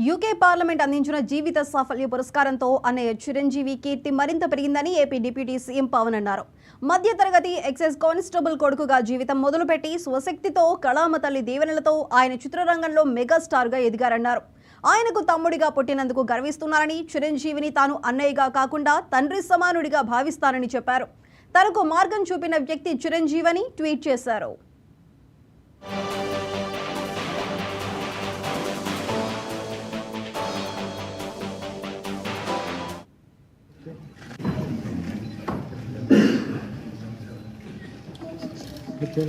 UK parliament అందించిన జీవిత సాఫల్య పురస్కారంతో అన్నయ్య చిరంజీవి కీర్తి మరింత పెరిగిందని ఏపీ డిప్యూటీ సీఎం పవన్ అన్నారు. మధ్యతరగతి ఎక్సైజ్ కానిస్టేబుల్ కొడుకుగా జీవితం మొదలుపెట్టి స్వశక్తితో కళామ తల్లి దీవెనలతో ఆయన చిత్రరంగంలో మెగాస్టార్గా ఎదిగారన్నారు. ఆయనకు తమ్ముడిగా పుట్టినందుకు గర్విస్తున్నారని, చిరంజీవిని తాను అన్నయ్యగా కాకుండా తండ్రి సమానుడిగా భావిస్తానని చెప్పారు. తనకు మార్గం చూపిన వ్యక్తి చిరంజీవని ట్వీట్ చేశారు. Okay,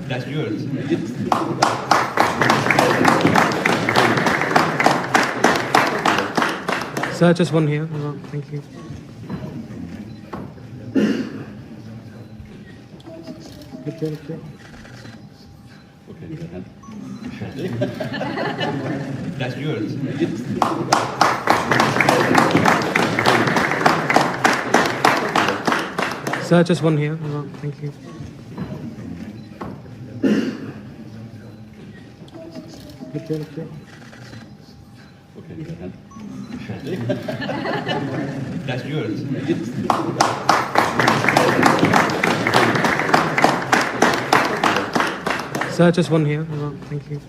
that's yours. Sir, just one here. Thank you. Okay, that's yours. Sir, just one here. Thank you. Okay, that's yours. Sir, just one here. Thank you.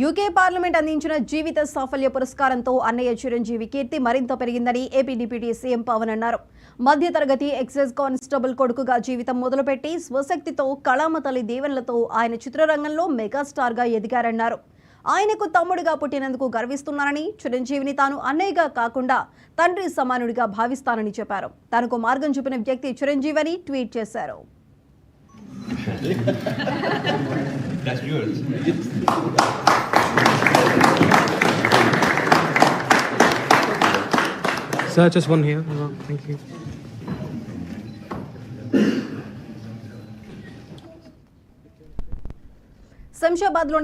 UK parliament అందించిన జీవిత సాఫల్య పురస్కారంతో అన్నయ్య చిరంజీవి కీర్తి మరింత పెరిగిందని ఏపీ డిప్యూటీ సీఎం పవన్ అన్నారు. మధ్యతరగతి excise constable కొడుకుగా జీవితం మొదలుపెట్టి స్వశక్తితో కళామ తల్లి దీవెనలతో ఆయన చిత్రరంగంలో మెగాస్టార్గా ఎదిగారన్నారు. ఆయనకు తమ్ముడిగా పుట్టినందుకు గర్విస్తున్నానని, చిరంజీవిని తాను అన్నయ్యగా కాకుండా తండ్రి సమానుడిగా భావిస్తానని చెప్పారు. తనకు మార్గం చూపిన వ్యక్తి చిరంజీవని ట్వీట్ చేశారు. That's yours. Sir, just one here. Thank you. శంషాబాద్లోని